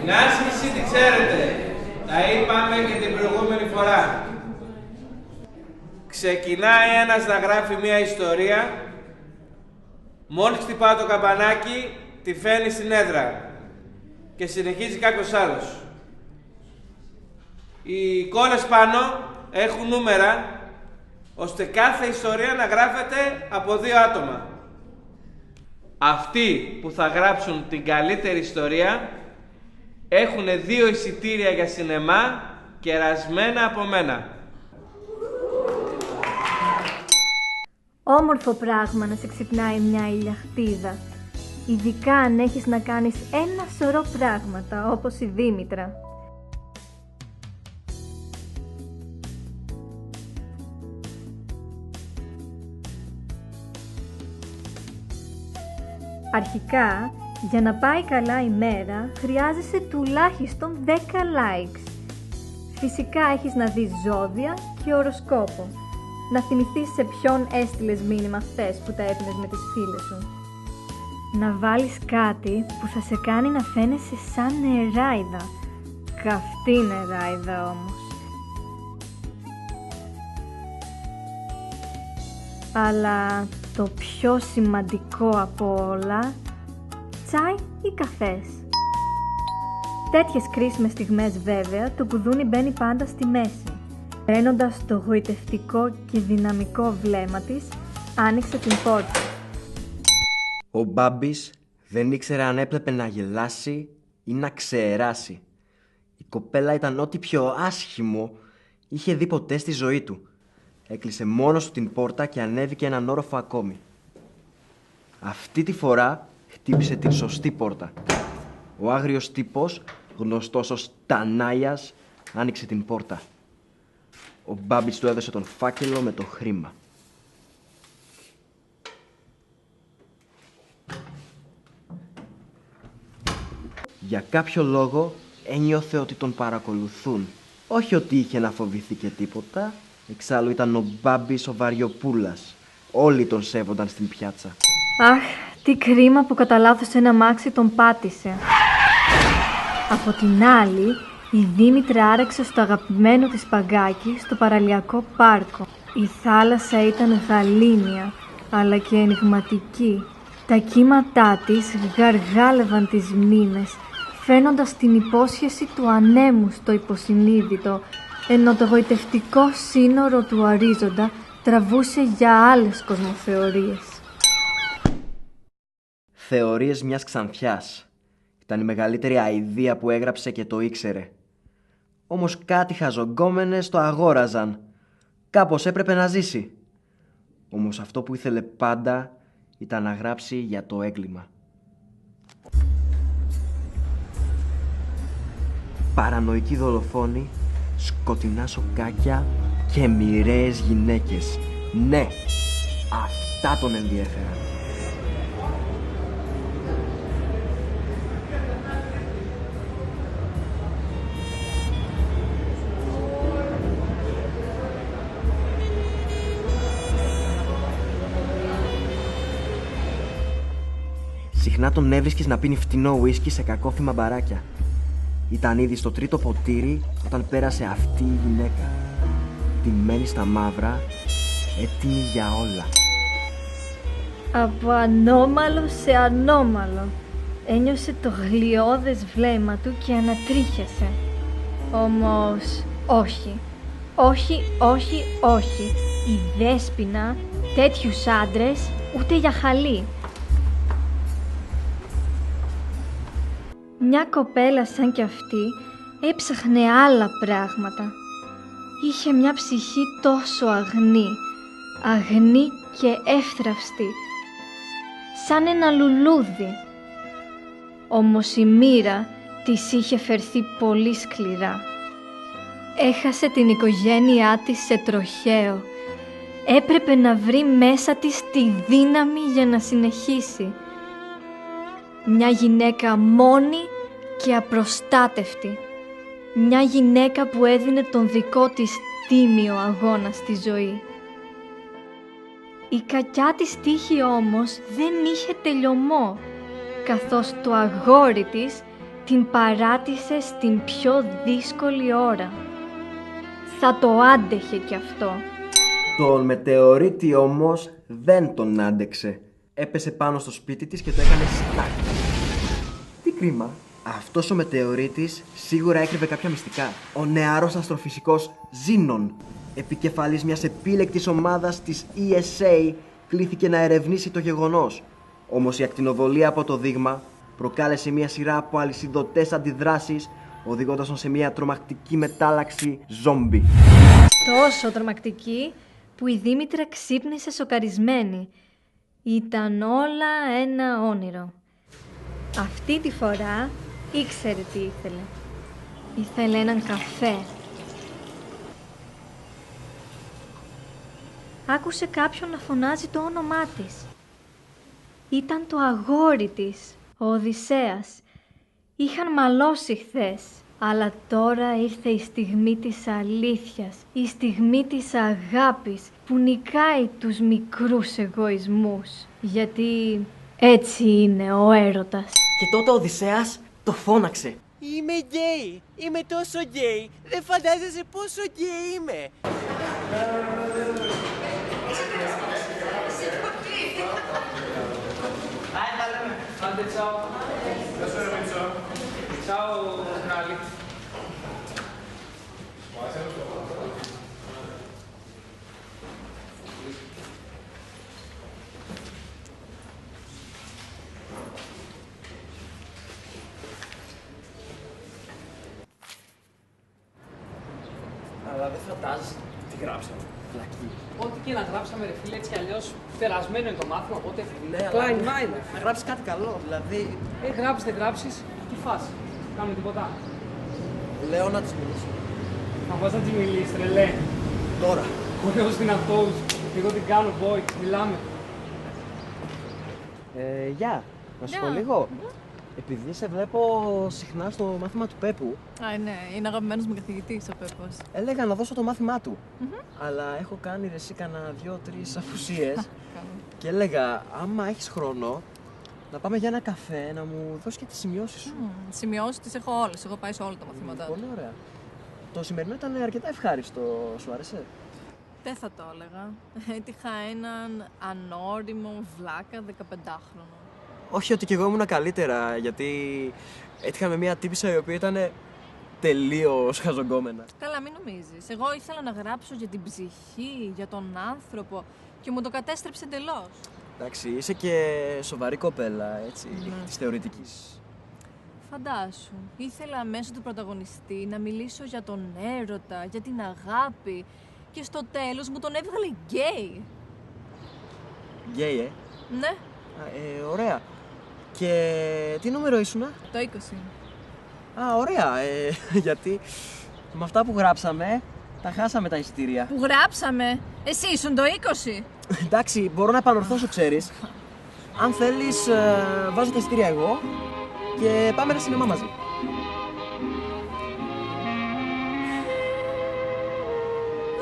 Την άσκηση τη ξέρετε. Τα είπαμε και την προηγούμενη φορά. Ξεκινάει ένας να γράφει μια ιστορία. Μόλις χτυπά το καμπανάκι, τη φέρνει στην έδρα. Και συνεχίζει κάποιος άλλος. Οι κόλλες πάνω έχουν νούμερα, ώστε κάθε ιστορία να γράφεται από 2 άτομα. Αυτοί που θα γράψουν την καλύτερη ιστορία έχουν 2 εισιτήρια για σινεμά κερασμένα από μένα. Όμορφο πράγμα να σε ξυπνάει μια ηλιαχτίδα. Ειδικά αν έχεις να κάνεις ένα σωρό πράγματα, όπως η Δήμητρα. Αρχικά, για να πάει καλά η μέρα, χρειάζεσαι τουλάχιστον 10 likes. Φυσικά έχεις να δεις ζώδια και οροσκόπο. Να θυμηθείς σε ποιον έστειλες μήνυμα χθες που τα έπινες με τις φίλες σου. Να βάλεις κάτι που θα σε κάνει να φαίνεσαι σαν νεράιδα. Καυτή νεράιδα όμως. Αλλά το πιο σημαντικό από όλα, τσάι ή καφές. Τέτοιες κρίσιμες στιγμές βέβαια, το κουδούνι μπαίνει πάντα στη μέση. Παίρνοντας το γοητευτικό και δυναμικό βλέμμα της, άνοιξε την πόρτα. Ο Μπάμπης δεν ήξερε αν έπρεπε να γελάσει ή να ξεεράσει. Η κοπέλα ήταν ό,τι πιο άσχημο είχε δει ποτέ στη ζωή του. Έκλεισε μόνος του την πόρτα και ανέβηκε έναν όροφο ακόμη. Αυτή τη φορά χτύπησε την σωστή πόρτα. Ο άγριος τύπος, γνωστός ως Τανάιας, άνοιξε την πόρτα. Ο Μπάμπης του έδωσε τον φάκελο με το χρήμα. Για κάποιο λόγο ένιωθε ότι τον παρακολουθούν. Όχι ότι είχε να φοβηθεί και τίποτα. Εξάλλου ήταν ο Μπάμπης ο Βαριοπούλας. Όλοι τον σέβονταν στην πιάτσα. Αχ, τι κρίμα που κατά λάθος ένα αμάξι τον πάτησε. Από την άλλη, η Δήμητρα άρεξε στο αγαπημένο της παγκάκι στο παραλιακό πάρκο. Η θάλασσα ήταν γαλήνια, αλλά και ενιγματική. Τα κύματά της γαργάλευαν τις μνήμες, φαίνοντας την υπόσχεση του ανέμου στο υποσυνείδητο, ενώ το γοητευτικό σύνορο του ορίζοντα τραβούσε για άλλες κοσμοθεωρίες. Θεωρίες μιας ξανθιάς. Ήταν η μεγαλύτερη αηδία που έγραψε και το ήξερε. Όμως κάτι χαζογκόμενες το αγόραζαν. Κάπως έπρεπε να ζήσει. Όμως αυτό που ήθελε πάντα ήταν να γράψει για το έγκλημα. Παρανοϊκοί δολοφόνοι, σκοτεινά σοκάκια και μοιραίες γυναίκες. Ναι, αυτά τον ενδιέφεραν. Συχνά τον έβρισκες να πίνει φτηνό ουίσκι σε κακόφημα μπαράκια. Ήταν ήδη στο 3ο ποτήρι όταν πέρασε αυτή η γυναίκα. Ντυμένη στα μαύρα, έτοιμη για όλα. Από ανώμαλο σε ανώμαλο. Ένιωσε το γλιώδες βλέμμα του και ανατρίχιασε. Όμως όχι. Όχι, όχι, όχι. Η Δέσποινα τέτοιους άντρες ούτε για χαλί. Μια κοπέλα σαν κι αυτή έψαχνε άλλα πράγματα. Είχε μια ψυχή τόσο αγνή, αγνή και εύθραυστη, σαν ένα λουλούδι. Όμως η μοίρα της είχε φερθεί πολύ σκληρά. Έχασε την οικογένειά της σε τροχαίο. Έπρεπε να βρει μέσα της τη δύναμη για να συνεχίσει. Μια γυναίκα μόνη και απροστάτευτη. Μια γυναίκα που έδινε τον δικό της τίμιο αγώνα στη ζωή. Η κακιά της τύχη όμως δεν είχε τελειωμό, καθώς το αγόρι της την παράτησε στην πιο δύσκολη ώρα. Θα το άντεχε κι αυτό. Τον μετεωρίτη όμως δεν τον άντεξε. Έπεσε πάνω στο σπίτι της και το έκανε στάκ. Τι κρίμα. Αυτός ο μετεωρίτης σίγουρα έκρυβε κάποια μυστικά. Ο νεαρός αστροφυσικός Ζήνων, επικεφαλής μιας επίλεκτης ομάδας της ESA, κλήθηκε να ερευνήσει το γεγονός. Όμως η ακτινοβολία από το δείγμα προκάλεσε μια σειρά από αλυσιδωτές αντιδράσεις, οδηγώντας τον σε μια τρομακτική μετάλλαξη ζόμπι. Τόσο τρομακτική που η Δήμητρα ξύπνησε σοκαρισμένη. Ήταν όλα ένα όνειρο. Αυτή τη φορά ήξερε τι ήθελε. Ήθελε έναν καφέ. Άκουσε κάποιον να φωνάζει το όνομά της. Ήταν το αγόρι της, ο Οδυσσέας. Είχαν μαλώσει χθες, αλλά τώρα ήρθε η στιγμή της αλήθειας, η στιγμή της αγάπης που νικάει τους μικρούς εγωισμούς. Γιατί έτσι είναι ο έρωτας. Και τότε ο Οδυσσέας το φώναξε. Είμαι γκέι! Είμαι τόσο γκέι! Δεν φαντάζεσαι πόσο γκέι είμαι! Άντε, τσάου. Τσάου, Κράλη. Αλλά δεν φαντάζεσαι τι γράψαμε. Φλακή. Ό,τι και να γράψαμε, ρε φίλε, έτσι κι αλλιώς περασμένο είναι το μάθημα, οπότε Ναι, Klein Minor. να γράψεις κάτι καλό, δηλαδή. Γράψεις, δεν γράψεις, τι φάση. Κάνουμε τίποτα. Λέω να της μιλήσω. Να πας να της μιλήσεις, τρελέ. Τώρα. Ωραίος δυνατός. Εγώ την κάνω, boy. Μιλάμε. Γεια. Να σου πω λίγο. Επειδή σε βλέπω συχνά στο μάθημα του Πέπου, Ναι, είναι αγαπημένος μου καθηγητής ο Πέπος. έλεγα να δώσω το μάθημά του. Αλλά έχω κάνει ρε εσύ κανένα 2-3 απουσίες. Και έλεγα, άμα έχεις χρόνο, να πάμε για ένα καφέ, να μου δώσεις και τις σημειώσεις σου. Σημειώσεις τις έχω όλες, έχω πάει σε όλα τα μαθήματά του. Πολύ ωραία. Το σημερινό ήταν αρκετά ευχάριστο. Σου άρεσε? Δεν θα το έλεγα. Έτυχα έναν ανώριμο βλάκα 15χρονο. Όχι ότι κι εγώ ήμουν καλύτερα, γιατί έτυχα με μια τύπισσα η οποία ήταν τελείως χαζογκόμενα. Καλά, μην νομίζεις. Εγώ ήθελα να γράψω για την ψυχή, για τον άνθρωπο και μου το κατέστρεψε εντελώς. Εντάξει, είσαι και σοβαρή κοπέλα, έτσι, της θεωρητικής. Φαντάσου, ήθελα μέσω του πρωταγωνιστή να μιλήσω για τον έρωτα, για την αγάπη και στο τέλος μου τον έβγαλε γκέι. Γκέι, Ναι, ωραία. Και τι νούμερο ήσουνα? το 20. Α, ωραία, γιατί με αυτά που γράψαμε, τα χάσαμε τα εισιτήρια. Που γράψαμε, εσύ ήσουν το 20. Εντάξει, μπορώ να επανορθώσω, ξέρεις. Αν θέλεις, βάζω τα εισιτήρια εγώ και πάμε ένα σινεμά μαζί.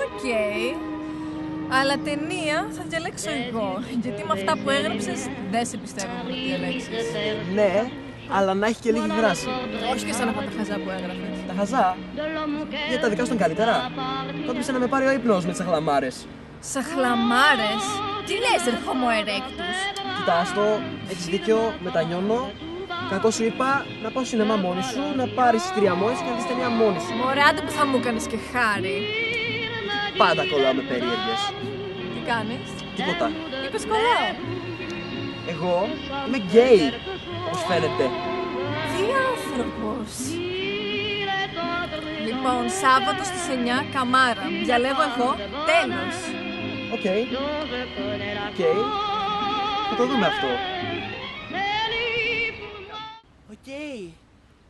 Οκ. Αλλά ταινία θα διαλέξω εγώ. Γιατί με αυτά που έγραψες δεν σε πιστεύω να διαλέξεις. Ναι, αλλά να έχει και λίγη δράση. Όχι και σαν αυτά τα χαζά που έγραφες. Τα χαζά, γιατί τα δικά σου ήταν καλύτερα. Τότε να με πάρει ο ύπνος με τις αχλαμάρες. Σαχλαμάρες. Τι λες, ρε Homo erectus. Κοιτάς το, έχεις δίκιο, μετανιώνω. Κακό σου είπα να πάω στο σινεμά μόνη σου, να πάρεις εισιτήρια μόνη σου και να δεις ταινία μόνη σου. Μωράντε που θα μου έκανες και χάρη. Πάντα κολλάω με περίεργες. Τι κάνεις? Τίποτα. Είπες κολλάω. Εγώ είμαι γκέι, όπως φαίνεται. Τι άνθρωπος. Λοιπόν, Σάββατο στις 9, Καμάρα. Διαλέγω εγώ, τέλος. Οκ. Θα το δούμε αυτό.